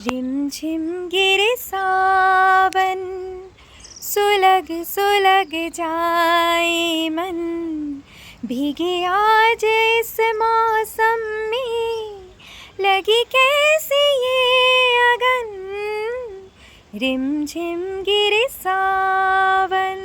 रिमझिम गिरे सावन, सुलग सुलग जाए मन, भीगे आज इस मौसम में, लगी कैसी ये अगन, रिमझिम गिरे सावन।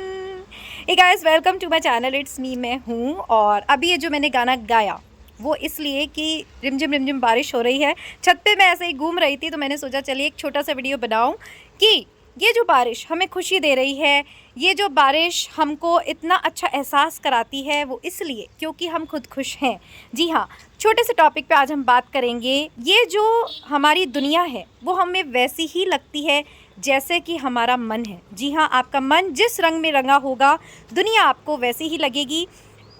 Hey guys, welcome to my channel, it's me, मैं हूँ। और अभी ये जो मैंने गाना गाया वो इसलिए कि रिमझिम रिमझिम बारिश हो रही है। छत पे मैं ऐसे ही घूम रही थी तो मैंने सोचा चलिए एक छोटा सा वीडियो बनाऊं कि ये जो बारिश हमें खुशी दे रही है, ये जो बारिश हमको इतना अच्छा एहसास कराती है, वो इसलिए क्योंकि हम खुद खुश हैं। जी हाँ, छोटे से टॉपिक पे आज हम बात करेंगे। ये जो हमारी दुनिया है वो हमें वैसी ही लगती है जैसे कि हमारा मन है। जी हाँ, आपका मन जिस रंग में रंगा होगा दुनिया आपको वैसी ही लगेगी।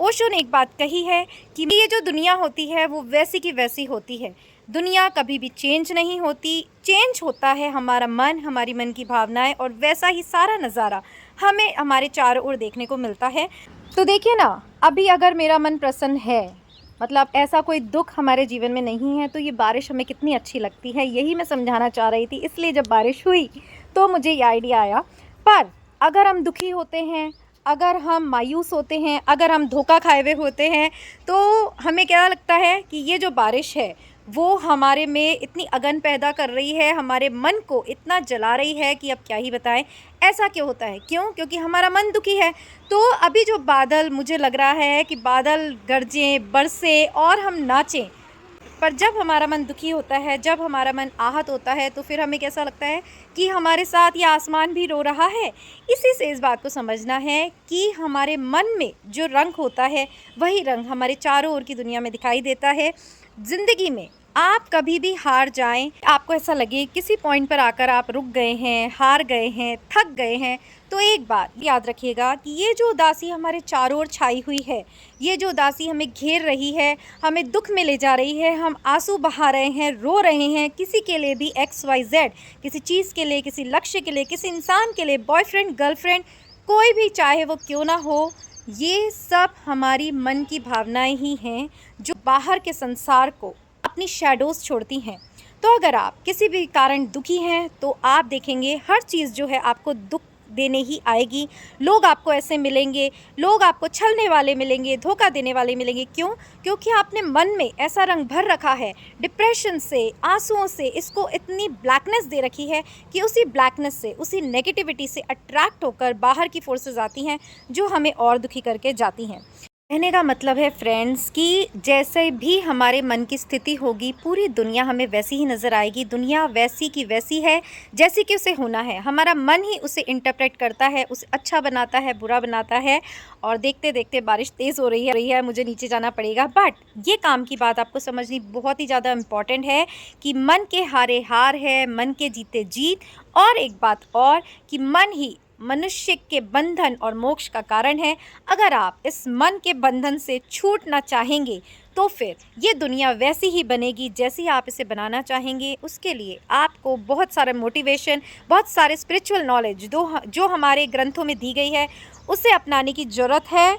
ओशो ने एक बात कही है कि ये जो दुनिया होती है वो वैसी की वैसी होती है। दुनिया कभी भी चेंज नहीं होती, चेंज होता है हमारा मन, हमारी मन की भावनाएं, और वैसा ही सारा नज़ारा हमें हमारे चारों ओर देखने को मिलता है। तो देखिए ना, अभी अगर मेरा मन प्रसन्न है, मतलब ऐसा कोई दुख हमारे जीवन में नहीं है, तो ये बारिश हमें कितनी अच्छी लगती है, यही मैं समझाना चाह रही थी। इसलिए जब बारिश हुई तो मुझे ये आइडिया आया। पर अगर हम दुखी होते हैं, अगर हम मायूस होते हैं, अगर हम धोखा खाए हुए होते हैं, तो हमें क्या लगता है कि ये जो बारिश है वो हमारे में इतनी अगन पैदा कर रही है, हमारे मन को इतना जला रही है कि अब क्या ही बताएं। ऐसा क्यों होता है? क्यों? क्योंकि हमारा मन दुखी है। तो अभी जो बादल, मुझे लग रहा है कि बादल गरजें, बरसें और हम नाचें। पर जब हमारा मन दुखी होता है, जब हमारा मन आहत होता है, तो फिर हमें कैसा लगता है कि हमारे साथ ये आसमान भी रो रहा है। इसी से इस बात को समझना है कि हमारे मन में जो रंग होता है वही रंग हमारे चारों ओर की दुनिया में दिखाई देता है। ज़िंदगी में आप कभी भी हार जाएं, आपको ऐसा लगे किसी पॉइंट पर आकर आप रुक गए हैं, हार गए हैं, थक गए हैं, तो एक बात याद रखिएगा कि ये जो उदासी हमारे चारों ओर छाई हुई है, ये जो उदासी हमें घेर रही है, हमें दुख में ले जा रही है, हम आंसू बहा रहे हैं, रो रहे हैं, किसी के लिए भी XYZ, किसी चीज़ के लिए, किसी लक्ष्य के लिए, किसी इंसान के लिए, बॉयफ्रेंड, गर्लफ्रेंड, कोई भी चाहे वो क्यों ना हो, ये सब हमारी मन की भावनाएं ही हैं जो बाहर के संसार को अपनी शैडोज़ छोड़ती हैं। तो अगर आप किसी भी कारण दुखी हैं तो आप देखेंगे हर चीज़ जो है आपको दुख देने ही आएगी। लोग आपको ऐसे मिलेंगे, लोग आपको छलने वाले मिलेंगे, धोखा देने वाले मिलेंगे। क्यों? क्योंकि आपने मन में ऐसा रंग भर रखा है डिप्रेशन से, आंसुओं से, इसको इतनी ब्लैकनेस दे रखी है कि उसी ब्लैकनेस से, उसी नेगेटिविटी से अट्रैक्ट होकर बाहर की फोर्सेस आती हैं जो हमें और दुखी करके जाती हैं। कहने का मतलब है फ्रेंड्स कि जैसे भी हमारे मन की स्थिति होगी, पूरी दुनिया हमें वैसी ही नज़र आएगी। दुनिया वैसी की वैसी है जैसी कि उसे होना है। हमारा मन ही उसे इंटरप्रेट करता है, उसे अच्छा बनाता है, बुरा बनाता है। और देखते देखते बारिश तेज़ हो रही है, मुझे नीचे जाना पड़ेगा। बट ये काम की बात आपको समझनी बहुत ही ज़्यादा इम्पॉर्टेंट है कि मन के हारे हार है, मन के जीते जीत। और एक बात और कि मन ही मनुष्य के बंधन और मोक्ष का कारण है। अगर आप इस मन के बंधन से छूटना चाहेंगे तो फिर ये दुनिया वैसी ही बनेगी जैसी आप इसे बनाना चाहेंगे। उसके लिए आपको बहुत सारा मोटिवेशन, बहुत सारे स्पिरिचुअल नॉलेज जो हमारे ग्रंथों में दी गई है उसे अपनाने की ज़रूरत है।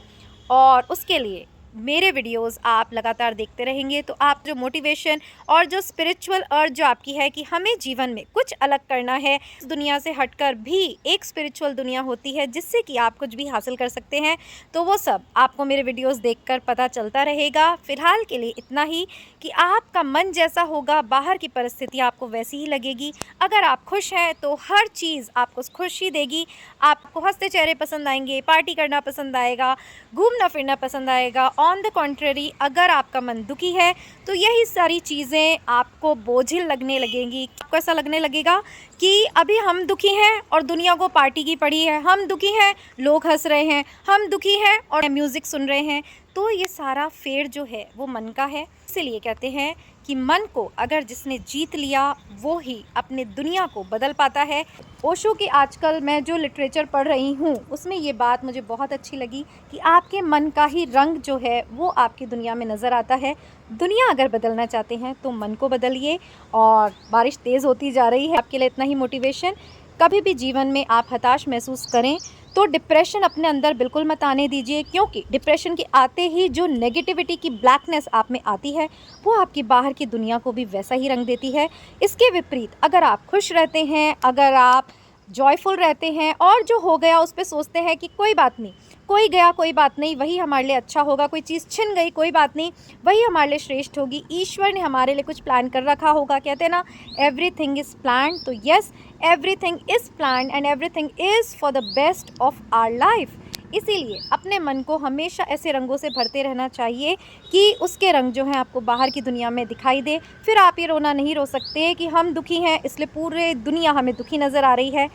और उसके लिए मेरे वीडियोस आप लगातार देखते रहेंगे तो आप जो मोटिवेशन और जो स्पिरिचुअल अर्ज जो आपकी है कि हमें जीवन में कुछ अलग करना है, इस दुनिया से हटकर भी एक स्पिरिचुअल दुनिया होती है जिससे कि आप कुछ भी हासिल कर सकते हैं, तो वो सब आपको मेरे वीडियोस देखकर पता चलता रहेगा। फ़िलहाल के लिए इतना ही कि आपका मन जैसा होगा, बाहर की परिस्थिति आपको वैसी ही लगेगी। अगर आप खुश हैं तो हर चीज़ आपको खुशी देगी, आपको हंसते चेहरे पसंद आएंगे, पार्टी करना पसंद आएगा, घूमना फिरना पसंद आएगा। ऑन द कॉन्ट्ररी, अगर आपका मन दुखी है तो यही सारी चीज़ें आपको बोझिल लगने लगेंगी। आपको ऐसा लगने लगेगा कि अभी हम दुखी हैं और दुनिया को पार्टी की पड़ी है, हम दुखी हैं, लोग हंस रहे हैं, हम दुखी हैं और म्यूज़िक सुन रहे हैं। तो ये सारा फेर जो है वो मन का है। इसीलिए कहते हैं कि मन को अगर जिसने जीत लिया वो ही अपने दुनिया को बदल पाता है। ओशो के आजकल मैं जो लिटरेचर पढ़ रही हूँ उसमें ये बात मुझे बहुत अच्छी लगी कि आपके मन का ही रंग जो है वो आपकी दुनिया में नज़र आता है। दुनिया अगर बदलना चाहते हैं तो मन को बदलिए। और बारिश तेज़ होती जा रही है, आपके लिए इतना ही मोटिवेशन कभी भी जीवन में आप हताश महसूस करें तो डिप्रेशन अपने अंदर बिल्कुल मत आने दीजिए, क्योंकि डिप्रेशन के आते ही जो नेगेटिविटी की ब्लैकनेस आप में आती है वो आपकी बाहर की दुनिया को भी वैसा ही रंग देती है। इसके विपरीत अगर आप खुश रहते हैं, अगर आप जॉयफुल रहते हैं और जो हो गया उस पर सोचते हैं कि कोई बात नहीं, कोई गया कोई बात नहीं, वही हमारे लिए अच्छा होगा, कोई चीज़ छिन गई कोई बात नहीं, वही हमारे लिए श्रेष्ठ होगी, ईश्वर ने हमारे लिए कुछ प्लान कर रखा होगा। कहते हैं ना, एवरीथिंग इज़ प्लान। तो yes, everything is plan and everything is for the best of our life. इसीलिए अपने मन को हमेशा ऐसे रंगों से भरते रहना चाहिए कि उसके रंग जो हैं आपको बाहर की दुनिया में दिखाई दे। फिर आप ये रोना नहीं रो सकते कि हम दुखी हैं इसलिए पूरे दुनिया हमें दुखी नज़र आ रही है।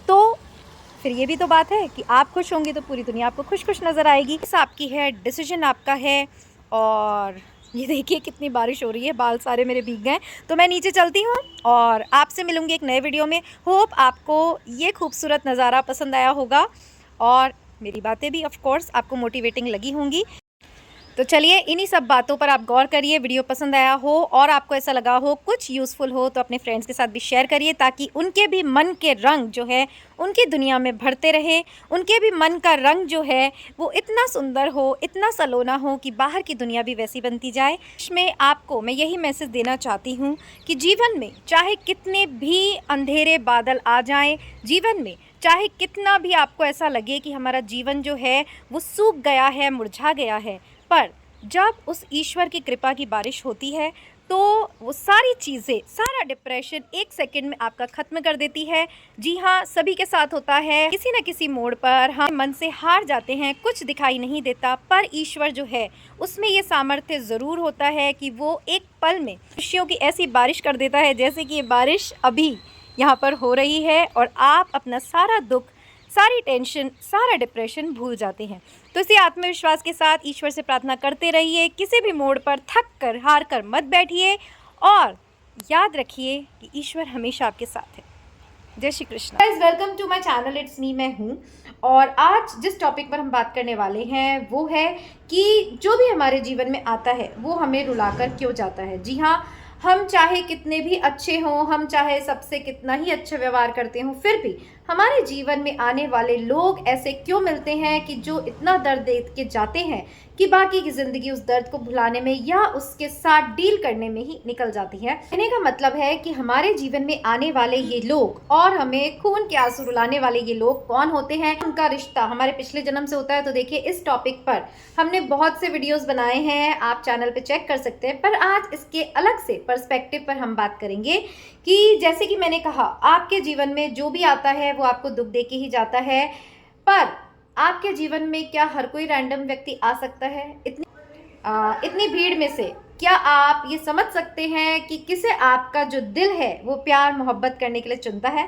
तो फिर ये भी तो बात है कि आप खुश होंगे तो पूरी दुनिया आपको खुश खुश नज़र आएगी। इस आपकी है, डिसीजन आपका है। और ये देखिए कितनी बारिश हो रही है, बाल सारे मेरे भीग गए। तो मैं नीचे चलती हूँ और आपसे मिलूँगी एक नए वीडियो में। होप आपको ये खूबसूरत नज़ारा पसंद आया होगा और मेरी बातें भी ऑफ कोर्स आपको मोटिवेटिंग लगी होंगी। तो चलिए, इन्हीं सब बातों पर आप गौर करिए। वीडियो पसंद आया हो और आपको ऐसा लगा हो कुछ यूज़फुल हो तो अपने फ्रेंड्स के साथ भी शेयर करिए, ताकि उनके भी मन के रंग जो है उनकी दुनिया में भरते रहे। उनके भी मन का रंग जो है वो इतना सुंदर हो, इतना सलोना हो कि बाहर की दुनिया भी वैसी बनती जाए। इसमें आपको मैं यही मैसेज देना चाहती हूँ कि जीवन में चाहे कितने भी अंधेरे बादल आ जाएँ, जीवन में चाहे कितना भी आपको ऐसा लगे कि हमारा जीवन जो है वो सूख गया है, मुरझा गया है, पर जब उस ईश्वर की कृपा की बारिश होती है तो वो सारी चीज़ें, सारा डिप्रेशन एक सेकंड में आपका ख़त्म कर देती है। जी हाँ, सभी के साथ होता है। किसी न किसी मोड़ पर हम मन से हार जाते हैं, कुछ दिखाई नहीं देता, पर ईश्वर जो है उसमें ये सामर्थ्य ज़रूर होता है कि वो एक पल में खुशियों की ऐसी बारिश कर देता है, जैसे कि ये बारिश अभी यहाँ पर हो रही है और आप अपना सारा दुख, सारी टेंशन, सारा डिप्रेशन भूल जाते हैं। तो इसी आत्मविश्वास के साथ ईश्वर से प्रार्थना करते रहिए। किसी भी मोड़ पर थक कर, हार कर मत बैठिए और याद रखिए कि ईश्वर हमेशा आपके साथ है। जय Shri Krishna. Guys, welcome to my channel, it's me, मैं हूँ। और आज जिस टॉपिक पर हम बात करने वाले हैं वो है कि जो भी हमारे जीवन में आता है वो हमें रुलाकर क्यों जाता है। जी हाँ, हम चाहे कितने भी अच्छे हों, हम चाहे सबसे कितना ही अच्छा व्यवहार करते हों, फिर भी हमारे जीवन में आने वाले लोग ऐसे क्यों मिलते हैं कि जो इतना दर्द दे के जाते हैं कि बाकी की ज़िंदगी उस दर्द को भुलाने में या उसके साथ डील करने में ही निकल जाती है। कहने का मतलब है कि हमारे जीवन में आने वाले ये लोग और हमें खून के आंसू रुलाने वाले ये लोग कौन होते हैं, उनका रिश्ता हमारे पिछले जन्म से होता है। तो देखिए, इस टॉपिक पर हमने बहुत से वीडियोस बनाए हैं, आप चैनल पे चेक कर सकते हैं, पर आज इसके अलग से पर्सपेक्टिव पर हम बात करेंगे कि जैसे कि मैंने कहा, आपके जीवन में जो भी आता है वो आपको दुख दे के ही जाता है, पर आपके जीवन में क्या हर कोई रैंडम व्यक्ति आ सकता है? इतनी भीड़ में से क्या आप ये समझ सकते हैं कि किसे आपका जो दिल है वो प्यार मोहब्बत करने के लिए चुनता है?